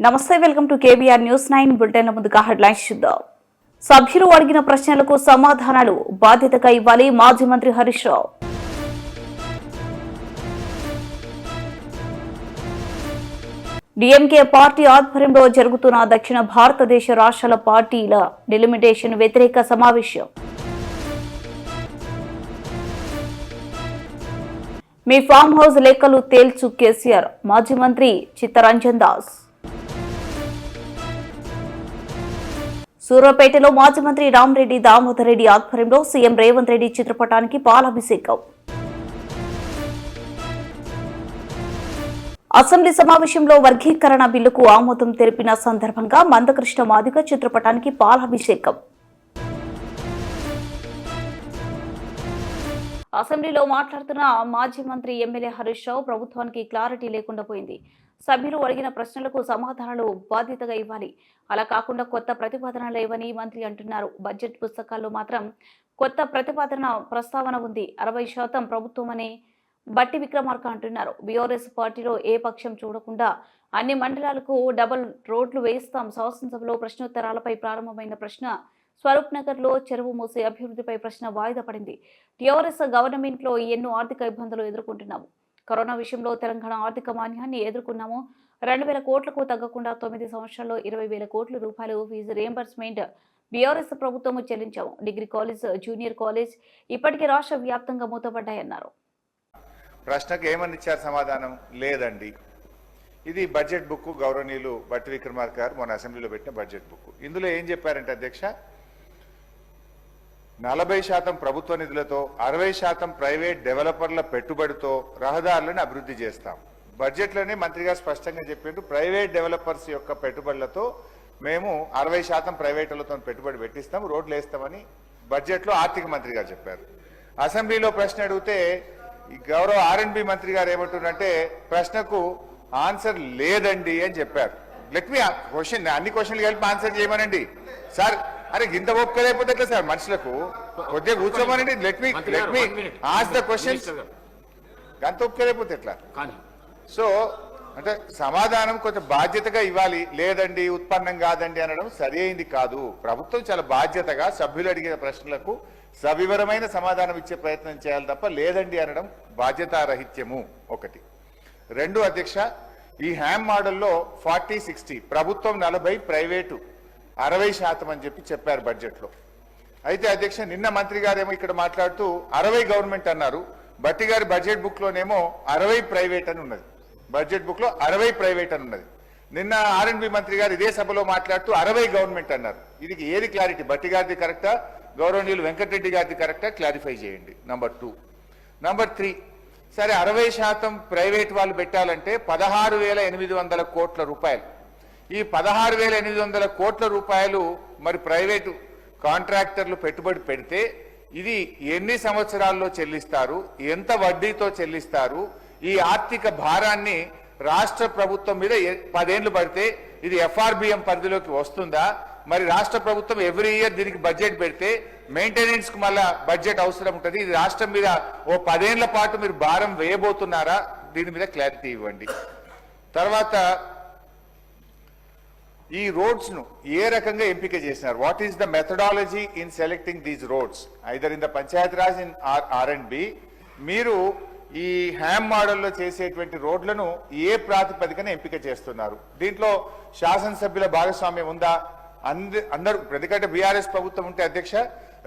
నమస్తే welcome to KBR news 9 bulletin ముందుగా headlines చూద్దాం. సభ్యులు అడిగిన ప్రశ్నలకు సమాధానాలు బాధ్యతగా ఇవ్వాలి మాజీ మంత్రి హరీష్ రావు. డీఎంకే పార్టీ ఆధ్వర్యంలో జరుగుతున్న దక్షిణ భారతదేశ రాష్ట్రాల పార్టీల డిలిమిటేషన్ వ్యతిరేక సమావేశం. మీ ఫామ్ హౌస్ లెక్కలు తేల్చు కేసీఆర్ మాజీ మంత్రి చిత్తరంజన్ దాస్. సూర్యాపేటలో మాజీ మంత్రి రామరెడ్డి దామోదర్ రెడ్డి ఆధ్వర్యంలో సీఎం రేవంత్ రెడ్డి చిత్రపటానికి పాలాభిషేకం. అసెంబ్లీ సమావేశంలో వర్గీకరణ బిల్లుకు ఆమోదం తెలిపిన సందర్భంగా మందకృష్ణ మాదిగ చిత్రపటానికి పాలాభిషేకం. అసెంబ్లీలో మాట్లాడుతున్న మాజీ మంత్రి ఎమ్మెల్యే హరీష్ రావు ప్రభుత్వానికి క్లారిటీ లేకుండా పోయింది. సభ్యులు అడిగిన ప్రశ్నలకు సమాధానాలు బాధ్యతగా ఇవ్వాలి, అలా కాకుండా కొత్త ప్రతిపాదనలు లేవని మంత్రి అంటున్నారు. బడ్జెట్ పుస్తకాల్లో మాత్రం కొత్త ప్రతిపాదన ప్రస్తావన ఉంది. 60% ప్రభుత్వం అని బట్టి విక్రమార్క అంటున్నారు. బీఆర్ఎస్ పార్టీలో ఏ పక్షం చూడకుండా అన్ని మండలాలకు డబుల్ రోడ్లు వేస్తాం. శాసనసభలో ప్రశ్నోత్తరాలపై ప్రారంభమైన ప్రశ్న స్వరూప్ నగర్ లో చెరువు మూసే అభివృద్ధిపై ప్రశ్న వాయిదా పడింది. టీఆర్ఎస్ గవర్నమెంట్ లో ఎన్నో ఆర్థిక ఇబ్బందులు ఎదుర్కొంటున్నాము. కరోనా విషయంలో తెలంగాణ ఆర్థిక మాన్యాన్ని ఎదుర్కొన్నాము. 2,000 కోట్లకు తగ్గకుండా 9 సంవత్సరాల్లో 20,000 కోట్ల రూపాయలు ఫీజు రియంబర్స్మెంట్ బీఆర్ఎస్ ప్రభుత్వం చెల్లించాము. డిగ్రీ కాలేజ్, జూనియర్ కాలేజ్ ఇప్పటికీ రాష్ట్ర వ్యాప్తంగా మూతపడ్డాయన్నారు. ప్రశ్నకు ఏమని ఇచ్చారు సమాధానం? లేదండి. ఇది బడ్జెట్ బుక్, గౌరవనీయులు బట్టి విక్రమార్క గారు మొన్న అసెంబ్లీలో పెట్టిన బడ్జెట్ బుక్. ఇందులో ఏం చెప్పారంటే అధ్యక్ష, 40% ప్రభుత్వ నిధులతో 60% ప్రైవేట్ డెవలపర్ల పెట్టుబడితో రహదారులను అభివృద్ధి చేస్తాం. బడ్జెట్లోనే మంత్రి గారు స్పష్టంగా చెప్పారు, ప్రైవేట్ డెవలపర్స్ యొక్క పెట్టుబడులతో మేము 60% ప్రైవేటులతో పెట్టుబడి పెట్టిస్తాం, రోడ్లు వేస్తామని బడ్జెట్లో ఆర్థిక మంత్రి గారు చెప్పారు. అసెంబ్లీలో ప్రశ్న అడిగితే ఈ గౌరవ ఆర్ఎండ్బి మంత్రి గారు ఏమంటున్నారంటే ప్రశ్నకు ఆన్సర్ లేదండి అని చెప్పారు. లెట్ మీ క్వశ్చన్, అన్ని క్వశ్చన్లు కలిపి ఆన్సర్ చేయమనండి సార్. అరే ఇంత ఒప్పుకోలేకపోతే ఎట్లా సార్? మనుషులకు కొద్దిగా కూర్చోమనండి. Let me ask the questions. అంత ఒప్పుకోలేకపోతే ఎట్లా? సో అంటే సమాధానం కొంచెం బాధ్యతగా ఇవ్వాలి. లేదండి, ఉత్పన్నం కాదండి అనడం సరి అయింది కాదు. ప్రభుత్వం చాలా బాధ్యతగా సభ్యులు అడిగిన ప్రశ్నలకు సవివరమైన సమాధానం ఇచ్చే ప్రయత్నం చేయాలి తప్ప లేదండి అనడం బాధ్యతారహిత్యము. ఒకటి. 2 అధ్యక్ష, ఈ హ్యామ్ మోడల్లో 40-60 ప్రభుత్వం 40, ప్రైవేటు 60% అని చెప్పారు బడ్జెట్లో. అయితే అధ్యక్ష నిన్న మంత్రి గారేమో ఇక్కడ మాట్లాడుతూ 60 గవర్నమెంట్ అన్నారు. బట్టి గారి బడ్జెట్ బుక్ లోనేమో 60 ప్రైవేట్ అని ఉన్నది. బడ్జెట్ బుక్ లో 60 ప్రైవేట్ అని ఉన్నది. నిన్న ఆర్ఎండ్బి మంత్రి గారు ఇదే సభలో మాట్లాడుతూ 60 గవర్నమెంట్ అన్నారు. ఇది ఏది క్లారిటీ? బట్టి గారిది కరెక్టా, గౌరవనీయులు వెంకటరెడ్డి గారిది కరెక్టా? క్లారిఫై చేయండి. నంబర్ 2. నంబర్ 3, సరే 60% ప్రైవేట్ వాళ్ళు పెట్టాలంటే 16,800 కోట్ల రూపాయలు. ఈ 16,800 కోట్ల రూపాయలు మరి ప్రైవేటు కాంట్రాక్టర్లు పెట్టుబడి పెడితే ఇది ఎన్ని సంవత్సరాల్లో చెల్లిస్తారు, ఎంత వడ్డీతో చెల్లిస్తారు, ఈ ఆర్థిక భారాన్ని రాష్ట్ర ప్రభుత్వం మీద 10 ఏళ్లు పడితే ఇది ఎఫ్ఆర్బిఎం పరిధిలోకి వస్తుందా? మరి రాష్ట్ర ప్రభుత్వం ఎవ్రీ ఇయర్ దీనికి బడ్జెట్ పెడితే మెయింటెనెన్స్ కు మళ్ళా బడ్జెట్ అవసరం ఉంటుంది. ఇది రాష్ట్రం మీద ఓ 10 ఏళ్ల పాటు మీరు భారం వేయబోతున్నారా? దీని మీద క్లారిటీ ఇవ్వండి. తర్వాత ఈ రోడ్స్ ను ఏ రకంగా ఎంపిక చేసినారు? What is the methodology in selecting these roads either in the Panchayat Raj in ఆర్&బి? మీరు ఈ హ్యామ్ మోడల్లో చేసేటువంటి రోడ్లను ఏ ప్రాతిపదికన ఎంపిక చేస్తున్నారు? దీంట్లో శాసనసభ్యుల భాగస్వామ్యం ఉందా? అందరూ, ఎందుకంటే బీఆర్ఎస్ ప్రభుత్వం ఉంటే అధ్యక్ష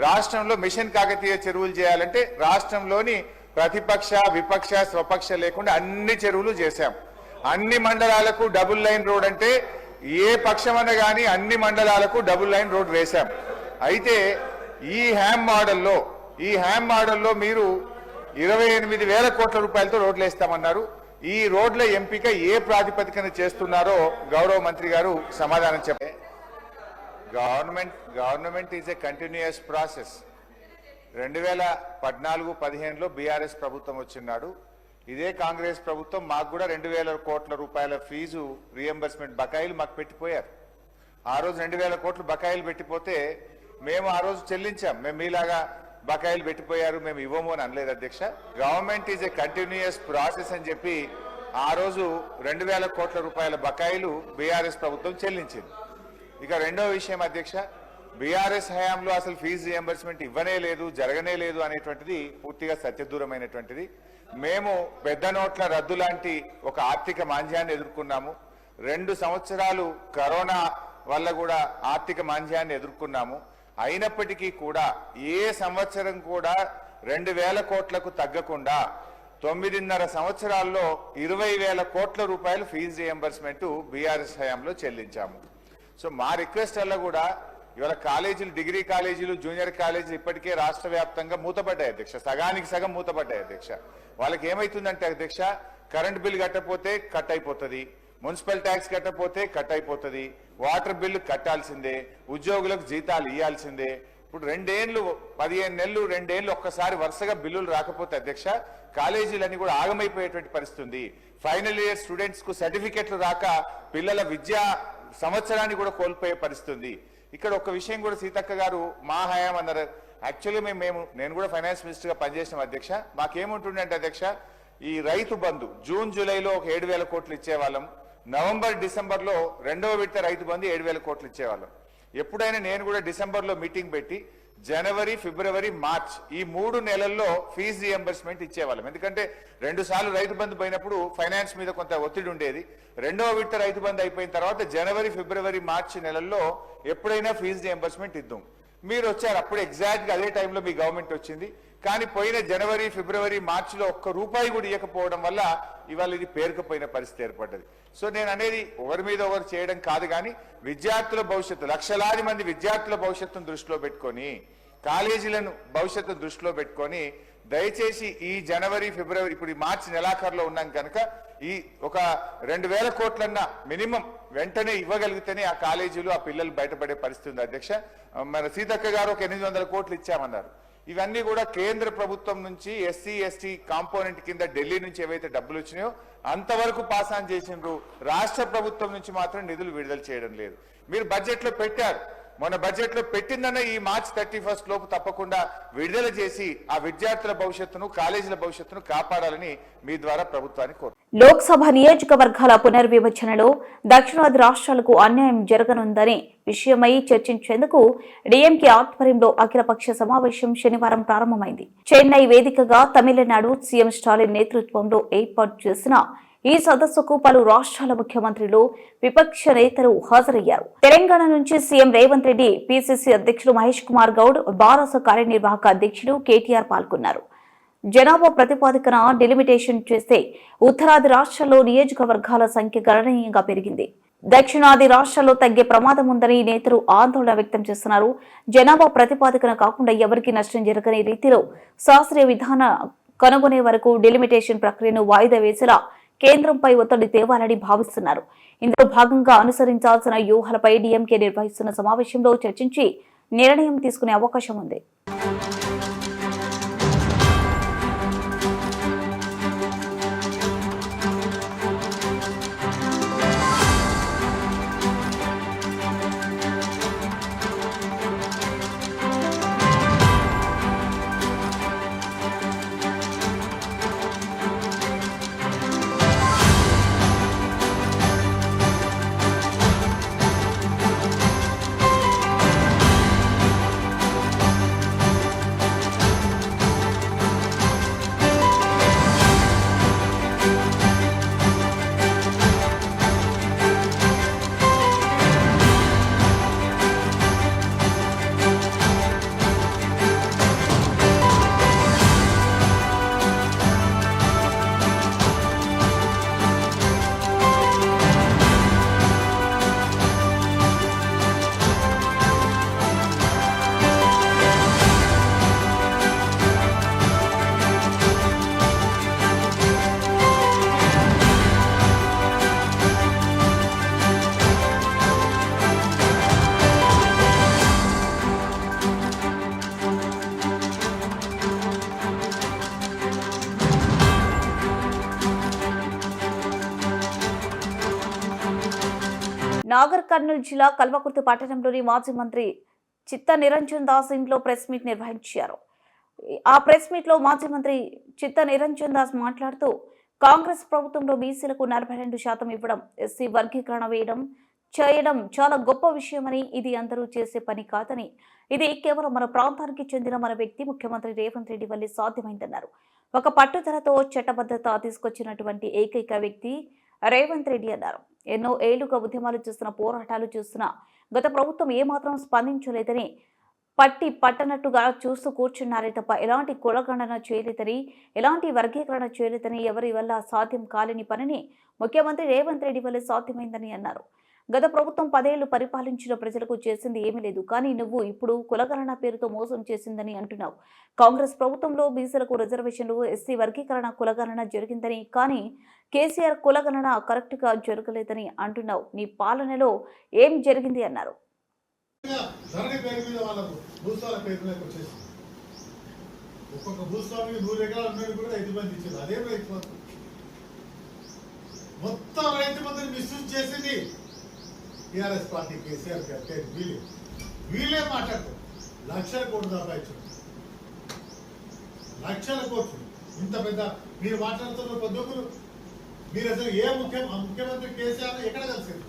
రాష్ట్రంలో మిషన్ కాకతీయ చెరువులు చేయాలంటే రాష్ట్రంలోని ప్రతిపక్ష, విపక్ష, స్వపక్ష లేకుండా అన్ని చెరువులు చేశాం. అన్ని మండలాలకు డబుల్ లైన్ రోడ్ అంటే ఏ పక్షమన్న కానీ అన్ని మండలాలకు డబుల్ లైన్ రోడ్ వేశాం. అయితే ఈ హ్యామ్ మోడల్లో మీరు 28,000 కోట్ల రూపాయలతో రోడ్లు వేస్తామన్నారు. ఈ రోడ్ల ఎంపిక ఏ ప్రాతిపదికన చేస్తున్నారో గౌరవ మంత్రి గారు సమాధానం చెప్పారు. Government is a continuous process. 2014-15లో బీఆర్ఎస్ ప్రభుత్వం వచ్చినాడు. ఇదే కాంగ్రెస్ ప్రభుత్వం మాకు కూడా 2,000 కోట్ల రూపాయల ఫీజు రియంబర్స్మెంట్ బకాయిలు మాకు పెట్టిపోయారు. ఆ రోజు 2,000 కోట్లు బకాయిలు పెట్టిపోతే మేము ఆ రోజు చెల్లించాం. మేము మీలాగా బకాయిలు పెట్టిపోయారు మేము ఇవ్వము అని అనలేదు అధ్యక్ష. Government is a continuous process అని చెప్పి ఆ రోజు 2,000 కోట్ల రూపాయల బకాయిలు బీఆర్ఎస్ ప్రభుత్వం చెల్లించింది. ఇక రెండో విషయం అధ్యక్ష, బీఆర్ఎస్ హయాంలో అసలు ఫీజు రియంబర్స్మెంట్ ఇవ్వనే లేదు, జరగనే లేదు అనేటువంటిది పూర్తిగా సత్యదూరమైనటువంటిది. మేము పెద్ద నోట్ల రద్దు లాంటి ఒక ఆర్థిక మాంద్యాన్ని ఎదుర్కొన్నాము. 2 సంవత్సరాలు కరోనా వల్ల కూడా ఆర్థిక మాంద్యాన్ని ఎదుర్కొన్నాము. అయినప్పటికీ కూడా ఏ సంవత్సరం కూడా 2,000 కోట్లకు తగ్గకుండా 9.5 సంవత్సరాల్లో 20,000 కోట్ల రూపాయలు ఫీజు రియంబర్స్మెంట్ బీఆర్ఎస్ హయాంలో చెల్లించాము. సో మా రిక్వెస్ట్ వల్ల కూడా ఇవాళ కాలేజీలు, డిగ్రీ కాలేజీలు, జూనియర్ కాలేజీలు ఇప్పటికే రాష్ట్ర వ్యాప్తంగా మూతపడ్డాయి అధ్యక్ష, సగానికి సగం మూతపడ్డాయి అధ్యక్ష. వాళ్ళకి ఏమైతుందంటే అధ్యక్ష, కరెంట్ బిల్ కట్టకపోతే కట్ అయిపోతుంది, మున్సిపల్ ట్యాక్స్ కట్టకపోతే కట్ అయిపోతుంది, వాటర్ బిల్లు కట్టాల్సిందే, ఉద్యోగులకు జీతాలు ఇవ్వాల్సిందే. ఇప్పుడు 2 ఏళ్ళు 15 నెలలు 2 ఏళ్ళు ఒక్కసారి వరుసగా బిల్లులు రాకపోతే అధ్యక్ష కాలేజీలన్నీ కూడా ఆగమైపోయేటువంటి పరిస్థితి ఉంది. ఫైనల్ ఇయర్ స్టూడెంట్స్ కు సర్టిఫికెట్లు రాక పిల్లల విద్యా సంవత్సరాన్ని కూడా కోల్పోయే పరిస్థితి ఉంది. ఇక్కడ ఒక విషయం కూడా సీతక్క గారు మా హయాం అన్నారు. యాక్చువల్లీ నేను కూడా ఫైనాన్స్ మినిస్టర్ గా పనిచేసిన అధ్యక్ష, మాకేముంటుండే అంటే అధ్యక్ష, ఈ రైతు బంధు జూన్ జూలైలో ఒక 7,000 కోట్లు ఇచ్చేవాళ్ళం, నవంబర్ డిసెంబర్లో 2వ విడత రైతు బంధు 7,000 కోట్లు ఇచ్చేవాళ్ళం. ఎప్పుడైనా నేను కూడా డిసెంబర్లో మీటింగ్ పెట్టి జనవరి, ఫిబ్రవరి, మార్చ్ ఈ 3 నెలల్లో ఫీజు రియంబర్స్మెంట్ ఇచ్చేవాళ్ళం. ఎందుకంటే 2 సార్లు రైతు బంధు పోయినప్పుడు ఫైనాన్స్ మీద కొంత ఒత్తిడి ఉండేది. 2వ విడత రైతు బంధు అయిపోయిన తర్వాత జనవరి, ఫిబ్రవరి, మార్చి నెలల్లో ఎప్పుడైనా ఫీజు రియంబర్స్మెంట్ ఇద్దాం. మీరు వచ్చారు, అప్పుడు ఎగ్జాక్ట్గా అదే టైంలో మీ గవర్నమెంట్ వచ్చింది. కానీ పోయిన జనవరి, ఫిబ్రవరి, మార్చిలో ఒక్క రూపాయి కూడా ఇవ్వకపోవడం వల్ల ఇవాళ ఇది పేరుకుపోయిన పరిస్థితి ఏర్పడ్డది. సో నేను అనేది ఒకరి మీద ఒకరు చేయడం కాదు, కానీ విద్యార్థుల భవిష్యత్తు, లక్షలాది మంది విద్యార్థుల భవిష్యత్తును దృష్టిలో పెట్టుకొని, కాలేజీలను భవిష్యత్తును దృష్టిలో పెట్టుకొని దయచేసి ఈ జనవరి, ఫిబ్రవరి, ఇప్పుడు ఈ మార్చి నెలాఖరులో ఉన్నాం కనుక ఈ ఒక 2,000 కోట్లన్నా మినిమం వెంటనే ఇవ్వగలిగితేనే ఆ కాలేజీలు, ఆ పిల్లలు బయటపడే పరిస్థితి ఉంది అధ్యక్ష. మన సీతక్క గారు ఒక 800 కోట్లు ఇచ్చామన్నారు. ఇవన్నీ కూడా కేంద్ర ప్రభుత్వం నుంచి ఎస్సీ ఎస్టీ కాంపోనెంట్ కింద ఢిల్లీ నుంచి ఏవైతే డబ్బులు వచ్చినాయో అంతవరకు పాస్ ఆన్ చేసిండ్రు. రాష్ట్ర ప్రభుత్వం నుంచి మాత్రం నిధులు విడుదల చేయడం లేదు. మీరు బడ్జెట్ లో పెట్టారు, మొన్న బడ్జెట్ లో పెట్టిందన్న ఈ మార్చ్ 31 లోపు తప్పకుండా విడుదల చేసి ఆ విద్యార్థుల భవిష్యత్తును, కాలేజీల భవిష్యత్తును కాపాడాలని మీ ద్వారా ప్రభుత్వాన్ని కోరు. లోక్సభ నియోజకవర్గాల పునర్విభజనలో దక్షిణాది రాష్ట్రాలకు అన్యాయం జరగనుందనే విషయమై చర్చించేందుకు డీఎంకే ఆధ్వర్యంలో అఖిలపక్ష సమావేశం శనివారం ప్రారంభమైంది. చెన్నై వేదికగా తమిళనాడు సీఎం స్టాలిన్ నేతృత్వంలో ఏర్పాటు చేసిన ఈ సదస్సుకు పలు రాష్ట్రాల ముఖ్యమంత్రులు, విపక్ష నేతలు హాజరయ్యారు. తెలంగాణ నుంచి సీఎం రేవంత్ రెడ్డి, పీసీసీ అధ్యక్షుడు మహేష్ కుమార్ గౌడ్, భారత కార్యనిర్వాహక అధ్యక్షుడు కేటీఆర్ పాల్గొన్నారు. జనాభా ప్రతిపాదికన డెలిమిటేషన్ చేస్తే ఉత్తరాది రాష్ట్రాల్లో నియోజకవర్గాల సంఖ్య గణనీయంగా పెరిగింది. దక్షిణాది రాష్ట్రాల్లో తగ్గే ప్రమాదం ఉందని నేతలు ఆందోళన వ్యక్తం చేస్తున్నారు. జనాభా ప్రతిపాదికన కాకుండా ఎవరికీ నష్టం జరగని రీతిలో శాస్త్రీయ విధాన కనుగొనే వరకు డెలిమిటేషన్ ప్రక్రియను వాయిదా వేసేలా కేంద్రంపై ఒత్తిడి తేవాలని భావిస్తున్నారు. ఇందులో భాగంగా అనుసరించాల్సిన వ్యూహాలపై డీఎంకే నిర్వహిస్తున్న సమావేశంలో చర్చించి నిర్ణయం తీసుకునే అవకాశం ఉంది. నాగర్ కర్నూలు జిల్లా కల్వకుర్తి పట్టణంలోని మాజీ మంత్రి చిత్త నిరంజన్ దాస్ ఇంట్లో ప్రెస్ మీట్ నిర్వహించారు. ఆ ప్రెస్ మీట్ లో మాజీ మంత్రి చిత్త నిరంజన్ దాస్ మాట్లాడుతూ కాంగ్రెస్ ప్రభుత్వంలో బీసీలకు 42% ఇవ్వడం, ఎస్సీ వర్గీకరణ చేయడం చాలా గొప్ప విషయమని, ఇది అందరూ చేసే పని కాదని, ఇది కేవలం మన ప్రాంతానికి చెందిన మన వ్యక్తి ముఖ్యమంత్రి రేవంత్ రెడ్డి వల్లే సాధ్యమైందన్నారు. ఒక పట్టుదలతో చట్టబద్ధత తీసుకొచ్చినటువంటి ఏకైక వ్యక్తి రేవంత్ రెడ్డి అన్నారు. ఎన్నో ఏళ్లుగా ఉద్యమాలు చేస్తున్న, పోరాటాలు చేస్తున్న గత ప్రభుత్వం ఏమాత్రం స్పందించలేదని, పట్టనట్టుగా చూస్తూ కూర్చున్నారే తప్ప ఎలాంటి కులగణన చేయలేదని, ఎలాంటి వర్గీకరణ చేయలేదని, ఎవరి వల్ల సాధ్యం కాలేని పనిని ముఖ్యమంత్రి రేవంత్ రెడ్డి వల్లే సాధ్యమైందని అన్నారు. గత ప్రభుత్వం 10 ఏళ్లు పరిపాలించిన ప్రజలకు చేసింది ఏమీ లేదు, కానీ నువ్వు ఇప్పుడు కులగణన పేరుతో మోసం చేసిందని అంటున్నావు. కాంగ్రెస్ ప్రభుత్వంలో బీసీలకు రిజర్వేషన్లు, ఎస్సీ వర్గీకరణ, కులగణన జరిగిందని, కానీ కేసీఆర్ కులగణన కరెక్ట్ గా జరగలేదని అంటున్నావు. నీ పాలనలో ఏం జరిగింది అన్నారు. ధరణి పేరు మీద వాళ్ళకు భూస్వాల పేరు మీద వచ్చేసి ఒక్కొక్క భూస్వామికి 100 ఎకరాలు ఉన్నది కూడా రైతు బంధు ఇచ్చారు. అదే రైతు బంధు మొత్తం రైతు బంధుని మిస్యూజ్ చేసింది టీఆర్ఎస్ పార్టీ, కేసీఆర్ గారు. వీళ్ళే మాట్లాడతారు. లక్షల కోట్లు సంపాదించారు, లక్షల కోట్లు. ఇంత పెద్ద మీరు మాట్లాడుతున్న పొద్దుకులు మీరు అసలు ఏ ముఖ్యమంత్రి కేసీఆర్ ఎక్కడ కలిసారు?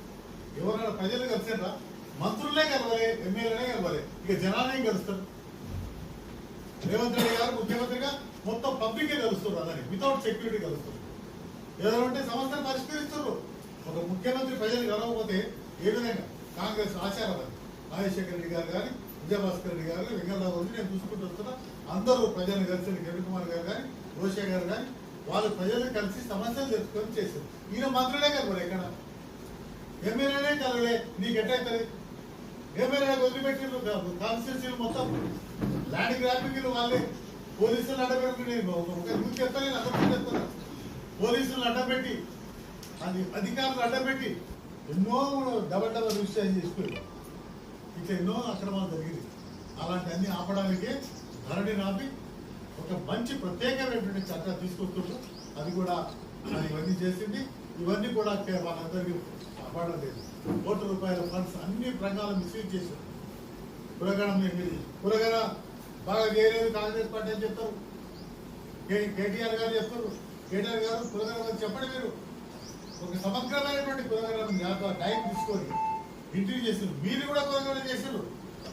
ఎవరైనా ప్రజలు కలిసారా? మంత్రులే కలవాలి, ఎమ్మెల్యేలే కలవాలి, ఇక జనాలే కలుస్తారు. రేవంత్ రెడ్డి గారు ముఖ్యమంత్రిగా మొత్తం పబ్లికే కలుస్తారు, అలానే వితౌట్ సెక్యూరిటీ కలుస్తారు. ఏదైనా ఉంటే సమస్యలు పరిష్కరిస్తారు. ఒక ముఖ్యమంత్రి ప్రజలు కలవకపోతే ఏ విధంగా కాంగ్రెస్ ఆచారవాది రాజశేఖర రెడ్డి గారు కానీ, విజయభాస్కర్ రెడ్డి గారు, వెంకటరావు నేను చూసుకుంటూ వస్తున్నా. అందరూ ప్రజలను కలిసి కిరణ్ కుమార్ గారు కానీ, రోషే గారు కానీ, వాళ్ళు ప్రజలు కలిసి సమస్యలు తెచ్చుకొని చేశారు. ఈయన మంత్రులే కలవాలి, ఎక్కడ ఎమ్మెల్యేనే కలవలే. నీకు ఎట్లయితుంది? ఎమ్మెల్యే వదిలిపెట్టిండ్రు కాన్స్టిట్యూన్సీలు మొత్తం ల్యాండ్ గ్రాఫింగ్లు వాళ్ళే. పోలీసులు అడ్డపెట్టి చెప్తాను, పోలీసులు అడ్డపెట్టి, అది అధికారులు అడ్డపెట్టి ఎన్నో డబల్ విషయాలు చేసుకుని ఇట్లా ఎన్నో అక్రమాలు జరిగింది. అలాంటి అన్ని ఆపడానికి ధరణి నాపి ఒక మంచి ప్రత్యేకమైనటువంటి చట్టాలు తీసుకొస్తుండ్రు. అది కూడా ఇవన్నీ చేసింది. ఇవన్నీ కూడా వాళ్ళందరికీ కాపాడడం లేదు. ₹1 ఫండ్స్ అన్ని రంగాలు మిస్యూజ్ చేశారు. కులగణ బాగా చేయలేదు కాంగ్రెస్ పార్టీ అని చెప్తారు. కేటీఆర్ గారు చెప్తారు. కేటీఆర్ గారు కులగణ చెప్పండి, మీరు ఒక సమగ్రమైనటువంటి కులగణ టైం తీసుకొని ఇంటర్వ్యూ చేశారు. మీరు కూడా కులగణ చేశారు.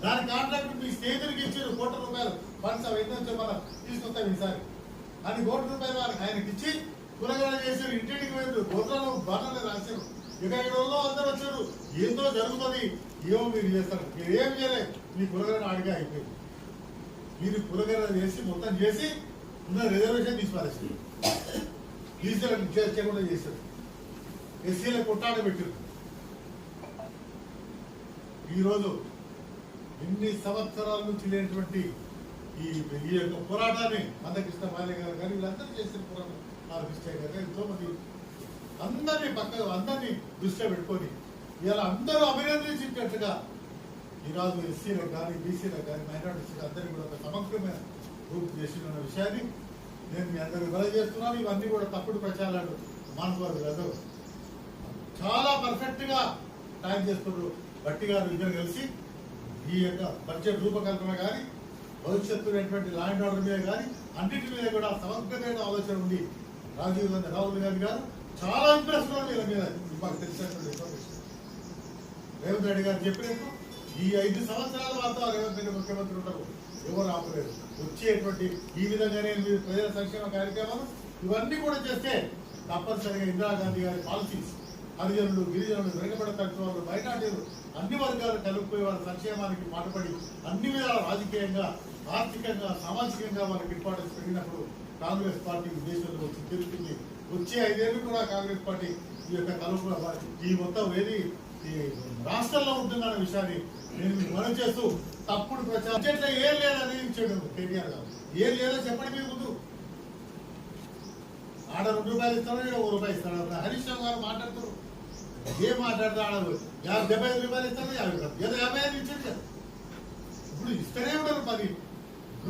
దాని కాంట్రాక్ట్ మీ స్నేహితుడికి ఇచ్చారు. ₹1 ఫండ్స్ అవి ఎన్నో మనం తీసుకొస్తాం ఈసారి అని ₹1 ఆయనకి ఇచ్చి కులగణ చేశారు. ఇంటికి వెళ్ళారు, గోత్రాలు బాణాలు రాశారు. ఇక ఈ రోజుల్లో అందరూ వచ్చారు. ఏందో జరుగుతుంది, ఏమో మీరు చేస్తారు. మీరు ఏం చేయలేదు, మీ కులగణ అడిగా అయిపోయింది. మీరు కులగణ చేసి మొత్తం చేసి ఉన్న రిజర్వేషన్ తీసిపారేసారు. బీసీలకు చేయకుండా చేశారు. ఎస్సీలకు కొట్టాడ పెట్టారు. ఈరోజు ఇన్ని సంవత్సరాల నుంచి లేనటువంటి ఈ యొక్క పోరాటాన్ని మందకృష్ణ మాల్య గారు కానీ వీళ్ళందరూ చేసిన పోరాటం, కృష్ణ గారు ఎంతో మంది అందరినీ దృష్టిలో పెట్టుకొని ఇలా అందరూ అభినందించేటట్టుగా ఈరోజు ఎస్సీలకు కానీ, బీసీలకు కానీ, మైనారిటీస్కి అందరికీ కూడా ఒక సమగ్రమైన రూపు చేసిన విషయాన్ని నేను మీ అందరూ తెలియజేస్తున్నాను. ఇవన్నీ కూడా తప్పుడు ప్రచారాలు మానుకోవాలి. చాలా పర్ఫెక్ట్ గా టైం చేస్తున్నారు. భట్టి గారు ఇద్దరు కలిసి ఈ యొక్క బడ్జెట్ రూపకల్పన కానీ, భవిష్యత్తు లా అండ్ ఆర్డర్ మీద కానీ అన్నింటి మీద కూడా సమగ్రమైన ఆలోచన ఉంది. రాహుల్ గాంధీ గారు చాలా ఇంట్రెస్ట్ ఉంది వీళ్ళ మీద. మాకు తెలిసినటువంటి ఇన్ఫర్మేషన్ రేవంత్ రెడ్డి గారు చెప్పినట్టు ఈ 5 సంవత్సరాల వార్త రేవంత్ రెడ్డి ముఖ్యమంత్రి ఉండరు, ఎవరు ఆపలేదు. వచ్చేటువంటి ఈ విధంగానే మీరు ప్రజల సంక్షేమ కార్యక్రమాలు ఇవన్నీ కూడా చేస్తే తప్పనిసరిగా ఇందిరాగాంధీ గారి పాలసీస్ హరిజనులు, గిరిజనులు, వెనుకబడిన తరగతి వాళ్ళు, మైనార్టీలు అన్ని వర్గాలు కలుపుకుపోయి వాళ్ళ సంక్షేమానికి పాటుపడి అన్ని విధాల రాజకీయంగా, ఆర్థికంగా, సామాజికంగా వాళ్ళకి ఇంపార్టెన్స్ పెరిగినప్పుడు కాంగ్రెస్ పార్టీ దేశంలో వచ్చి తిరుగుతుంది. వచ్చే 5 ఏళ్ళు కూడా కాంగ్రెస్ పార్టీ ఈ యొక్క కలుపు ఈ మొత్తం ఏది ఈ రాష్ట్రంలో ఉంటుందన్న విషయాన్ని నేను మీకు మనం చేస్తూ తప్పుడు ప్రచారం ఏం లేదని ఇచ్చాడు కేటీఆర్ గారు. ఏం లేదో చెప్పండి. మీరు ముందు ఆడ ₹2 ఇస్తాడు, ₹1 ఇస్తాడు. హరీష్ రావు గారు మాట్లాడుతారు. ఏం మాట్లాడతా ఆడ ₹75 ఇస్తాడు, ఏదో 55 ఇచ్చాడు కదా. ఇప్పుడు ఇస్తూనే ఉండరు. 10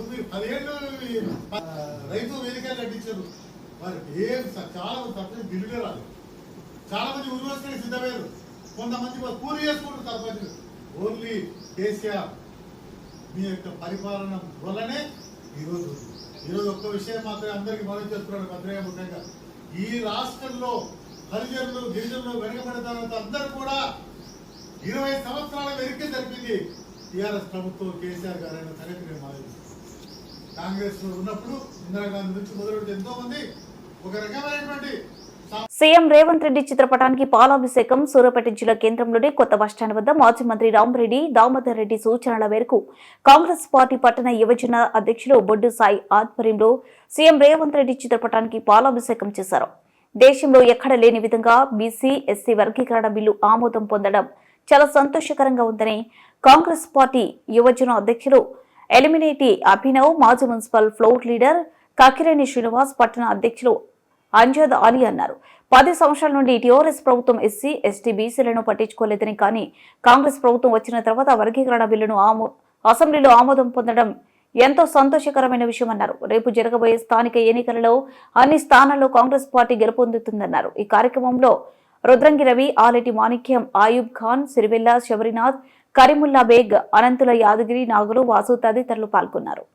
మీరు 10 ఏళ్ళు రైతు వేదికలు కట్టించారు. మరి ఏం చాలా తప్పని బిల్లులే రాలేదు. చాలా మంది యూనివర్సిటీ సిద్ధమయ్యారు. కొంతమంది పూర్తి చేసుకుంటారు తప్పని. ఓన్లీ కేసీఆర్ మీ యొక్క పరిపాలన వల్లనే ఈరోజు ఒక్క విషయం మాత్రమే అందరికీ మనం చేస్తున్నాడు. భద్రయ్య ముఖ్యంగా ఈ రాష్ట్రంలో హరిజనులు గిరిజనులు వెనుకబడిన అందరూ కూడా 20 సంవత్సరాల వెనక్కి జరిపింది టీఆర్ఎస్ ప్రభుత్వం. కేసీఆర్ గారు అయిన సంగతి నేను మాట్లాడుతున్నాను. కాంగ్రెస్ లో ఉన్నప్పుడు ఇందిరాగాంధీ నుంచి మొదలుపెట్టి ఎంతో మంది ఒక రకమైనటువంటి సీఎం రేవంత్ రెడ్డి చిత్రపటానికి పాలాభిషేకం. సూర్యాపేట జిల్లా కేంద్రంలోని కొత్త బస్టాండ్ వద్ద మాజీ మంత్రి రామరెడ్డి దామోదర్ రెడ్డి సూచనల మేరకు కాంగ్రెస్ పార్టీ పట్టణ యువజన అధ్యక్షులు బొడ్డు సాయి ఆధ్వర్యంలో సీఎం రేవంత్ రెడ్డి చిత్రపటానికి పాలాభిషేకం చేశారు. దేశంలో ఎక్కడ లేని విధంగా బీసీ ఎస్సీ వర్గీకరణ బిల్లు ఆమోదం పొందడం చాలా సంతోషకరంగా ఉందని కాంగ్రెస్ పార్టీ యువజన అధ్యక్షులు ఎలిమినేటి అభినవ్, మాజీ మున్సిపల్ ఫ్లోర్ లీడర్ కాకిరేని శ్రీనివాస్, పట్టణ అధ్యక్షులు అంజద్ అలీ అన్నారు. 10 సంవత్సరాల నుండి టీఆర్ఎస్ ప్రభుత్వం ఎస్సీ ఎస్టీ బీసీలను పట్టించుకోలేదని, కానీ కాంగ్రెస్ ప్రభుత్వం వచ్చిన తర్వాత వర్గీకరణ బిల్లును అసెంబ్లీలో ఆమోదం పొందడం ఎంతో సంతోషకరమైన విషయమన్నారు. రేపు జరగబోయే స్థానిక ఎన్నికలలో అన్ని స్థానాల్లో కాంగ్రెస్ పార్టీ గెలుపొందుతుందన్నారు. ఈ కార్యక్రమంలో రుద్రంగి రవి, ఆలెటి మాణిక్యం, ఆయూబ్ ఖాన్, సిరివెల్ల శబరినాథ్, కరీముల్లా బేగ్, అనంతుల యాదగిరి, నాగులు, వాసు తదితరులు పాల్గొన్నారు.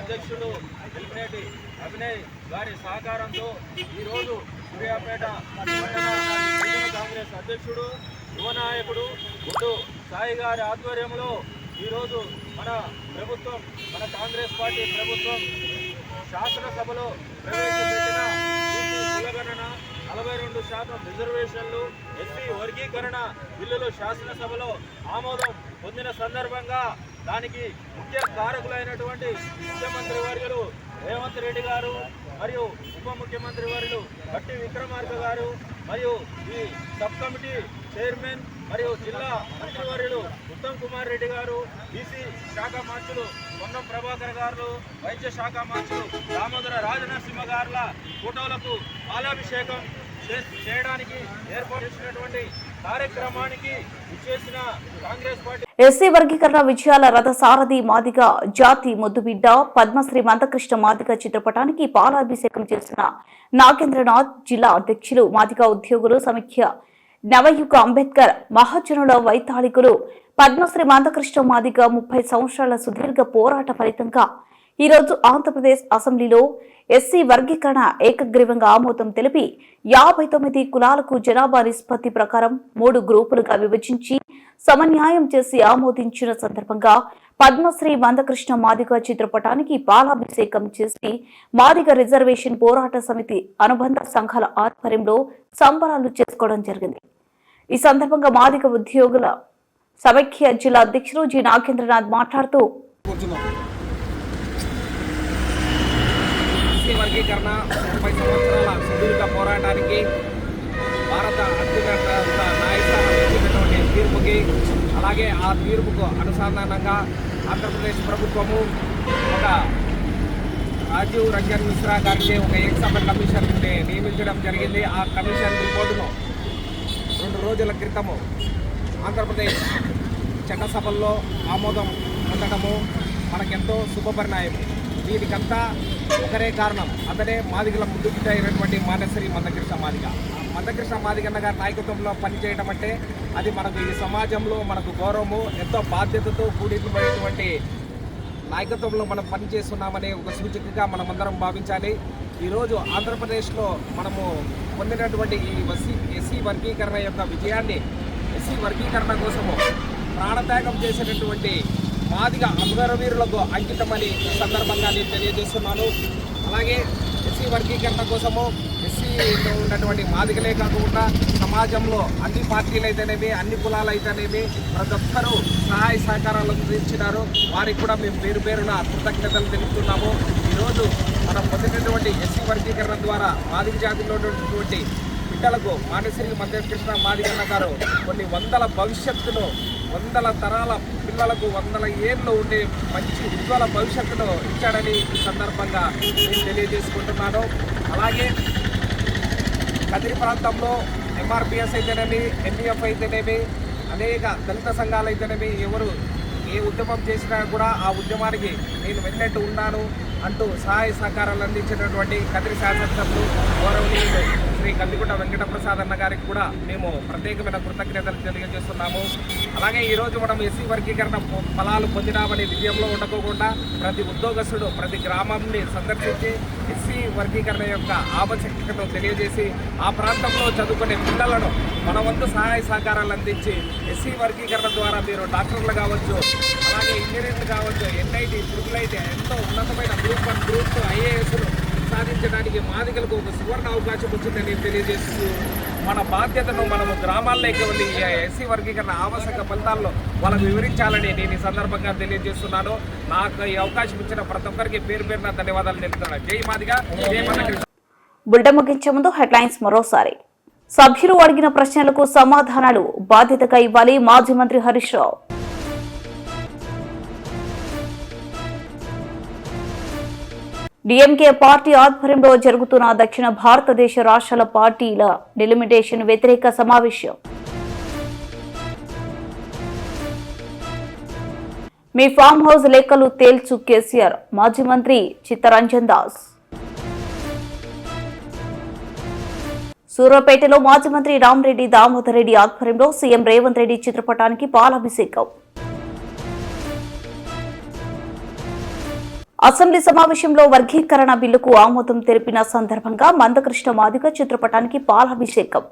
అధ్యక్షులు ఎలిమినేటి అభినయ్ గారి సహకారంతో ఈరోజు సూర్యాపేట కాంగ్రెస్ అధ్యక్షుడు యువ నాయకుడు గుడ్డు సాయి గారి ఆధ్వర్యంలో ఈరోజు మన ప్రభుత్వం, మన కాంగ్రెస్ పార్టీ ప్రభుత్వం శాసనసభలో ప్రవేశపెట్టిన కులగణన 42% రిజర్వేషన్లు, ఎస్సీ వర్గీకరణ బిల్లులు శాసనసభలో ఆమోదం పొందిన సందర్భంగా దానికి ముఖ్య కారకులైనటువంటి ముఖ్యమంత్రి వర్యులు రేవంత్ రెడ్డి గారు మరియు ఉప ముఖ్యమంత్రి వర్యులు భట్టి విక్రమార్క గారు మరియు ఈ సబ్ కమిటీ చైర్మన్ మరియు జిల్లా మంత్రివర్యులు ఉత్తమ్ కుమార్ రెడ్డి గారు, బీసీ శాఖ మంత్రులు పొన్నం ప్రభాకర్ గారు, వైద్య శాఖ మంత్రులు దామోదర రాజనరసింహ గారుల ఫోటోలకు పాలాభిషేకం చేయడానికి ఏర్పాటు చేసినటువంటి కార్యక్రమానికి ఇచ్చేసిన కాంగ్రెస్ పార్టీ ఎస్సీ వర్గీకరణ విజయాల రథ సారథి మాదిగ జాతి ముద్దుబిడ్డ పద్మశ్రీ మందకృష్ణ మాదిగ చిత్రపటానికి పాలాభిషేకం చేసిన నాగేంద్రనాథ్, జిల్లా అధ్యక్షులు మాదిగ ఉద్యోగులు సమీక్ష నవయుగ అంబేద్కర్ మహాజనుల వైతాళికులు పద్మశ్రీ మందకృష్ణ మాదిగ 30 సంవత్సరాల సుదీర్ఘ పోరాట ఫలితంగా ఈరోజు ఆంధ్రప్రదేశ్ అసెంబ్లీలో ఎస్సీ వర్గీకరణ ఏకగ్రీవంగా ఆమోదం తెలిపి 59 కులాలకు జనాభా నిష్పత్తి ప్రకారం 3 గ్రూపులుగా విభజించి సమన్యాయం చేసి ఆమోదించిన సందర్భంగా పద్మశ్రీ మందకృష్ణ మాదిగ చిత్రపటానికి పాలాభిషేకం చేసి మాదిగ రిజర్వేషన్ పోరాట సమితి అనుబంధ సంఘాల ఆధ్వర్యంలో సంబరాలు చేసుకోవడం జరిగింది. ఈ సందర్భంగా మాదిగ ఉద్యోగుల సమైక్య జిల్లా అధ్యక్షులు జి నాగేంద్రనాథ్ మాట్లాడుతూ వర్గీకరణ 30 సంవత్సరాల సుదీర్ఘ పోరాటానికి భారత అత్యున్నత న్యాయస్థానం ఇచ్చినటువంటి తీర్పుకి, అలాగే ఆ తీర్పుకు అనుసంధానంగా ఆంధ్రప్రదేశ్ ప్రభుత్వము ఒక రాజీవ్ రంజన్ మిశ్రా గారికి ఒక ఎక్స్పర్ట్ కమిషన్ నియమించడం జరిగింది. ఆ కమిషన్ రిపోర్టును 2 రోజుల క్రితము ఆంధ్రప్రదేశ్ చట్టసభల్లో ఆమోదం పొందడము మనకెంతో శుభపరిణాయం. దీనికంతా ఒకరే కారణం, అతనే మాదిగల ముద్దుబిడ్డ అయినటువంటి మానశ్రీ మందకృష్ణ మాదిగ. మందకృష్ణ మాదిగన్న గారి నాయకత్వంలో పనిచేయడం అంటే అది మనకు ఈ సమాజంలో మనకు గౌరవము, ఎంతో బాధ్యతతో కూడినటువంటి నాయకత్వంలో మనం పనిచేస్తున్నామనే ఒక సూచికగా మనమందరం భావించాలి. ఈరోజు ఆంధ్రప్రదేశ్లో మనము పొందినటువంటి ఈ ఎస్సీ వర్గీకరణ యొక్క విజయాన్ని, ఎస్సీ వర్గీకరణ కోసము ప్రాణత్యాగం చేసినటువంటి మాదిగ అమరవీరులకు అంకితమని సందర్భంగా నేను తెలియజేస్తున్నాను. అలాగే ఎస్సీ ఎస్సీ వర్గీకరణ కోసము ఎస్సీలో ఉన్నటువంటి మాదిగలే కాకుండా సమాజంలో అన్ని పార్టీలు అయితేనేమి అన్ని కులాలు అయితేనేమి ప్రతి ఒక్కరూ సహాయ సహకారాలు అందించినారు. వారికి కూడా మేము పేరు పేరున కృతజ్ఞతలు తెలుపుతున్నాము. ఈరోజు మనం పొందినటువంటి ఎస్సీ వర్గీకరణ ద్వారా మాదిగ జాతిలో ఉన్నటువంటి బిడ్డలకు మానశ్రీ మధ్యకృష్ణ మాదిగన్న గారు కొన్ని వందల భవిష్యత్తును, వందల తరాల పిల్లలకు 100 ఏళ్ళు ఉండే మంచి ఉజ్వల భవిష్యత్తును ఇచ్చాడని ఈ సందర్భంగా నేను తెలియజేసుకుంటున్నాను. అలాగే కదిరి ప్రాంతంలో ఎంఆర్పిఎస్ అయితేనేమి, ఎన్డీఎఫ్ అయితేనేమి, అనేక దళిత సంఘాలు అయితేనేమి ఎవరు ఏ ఉద్యమం చేసినా కూడా ఆ ఉద్యమానికి నేను వెన్నట్టు ఉన్నాను అంటూ సహాయ సహకారాలు అందించినటువంటి కదిరి శాసనసభ్యులు గౌరవనీయులు శ్రీ కందికుంట వెంకటప్రసాద్ అన్న గారికి కూడా మేము ప్రత్యేకమైన కృతజ్ఞతలు తెలియజేస్తున్నాము. అలాగే ఈరోజు మనం ఎస్సీ వర్గీకరణ ఫలాలు పొందినామని విజయంలో ఉండకోకుండా ప్రతి ఉద్యోగస్తుడు ప్రతి గ్రామాన్ని సందర్శించి ఎస్సీ వర్గీకరణ యొక్క ఆవశ్యకతను తెలియజేసి ఆ ప్రాంతంలో చదువుకునే పిల్లలను మన వంతు సహాయ సహకారాలు అందించి ఎస్సీ వర్గీకరణ ద్వారా మీరు డాక్టర్లు కావచ్చు, అలాగే ఇంజనీర్లు కావచ్చు, ఎన్ఐటి, ట్రిపుల్ ఎంతో ఉన్నతమైన గ్రూప్ 1, గ్రూప్ 2 ఐఏఎస్లు సాధించడానికి మాదిగలకు ఒక సువర్ణ అవకాశం వచ్చిందని తెలియజేస్తూ మన బాధ్యతను మనము గ్రామాల్లోకి వెళ్ళి ఎస్సీ వర్గీకరణ ఆవశ్యక ఫలితాల్లో వాళ్ళకు వివరించాలని నేను ఈ సందర్భంగా తెలియజేస్తున్నాను. నాకు ఈ అవకాశం ఇచ్చిన ప్రతి ఒక్కరికి పేరు పేరున ధన్యవాదాలు తెలుపుతున్నాను. జై మాదిగా, జై మందకృష్ణ. బులెటిన్ ముగించే ముందు హెడ్లైన్స్ మరోసారి. సభ్యులు అడిగిన ప్రశ్నలకు సమాధానాలు బాధ్యతగా ఇవ్వాలి మాజీ మంత్రి హరీష్ రావు. డీఎంకే పార్టీ ఆధ్వర్యంలో జరుగుతున్న దక్షిణ భారతదేశ రాష్ట్రాల పార్టీల డిలిమిటేషన్ వ్యతిరేక సమావేశం. మీ ఫామ్ హౌస్ లెక్కలు తేల్చు కేసీఆర్, మాజీ మంత్రి చిత్తరంజన్ దాస్. సూర్యాపేటలో మాజీ మంత్రి రామరెడ్డి దామోదర్ రెడ్డి ఆధ్వర్యంలో సీఎం రేవంత్ రెడ్డి చిత్రపటానికి పాలాభిషేకం. అసెంబ్లీ సమావేశంలో వర్గీకరణ బిల్లుకు ఆమోదం తెలిపిన సందర్భంగా మందకృష్ణ మాదిగ చిత్రపటానికి పాలాభిషేకం.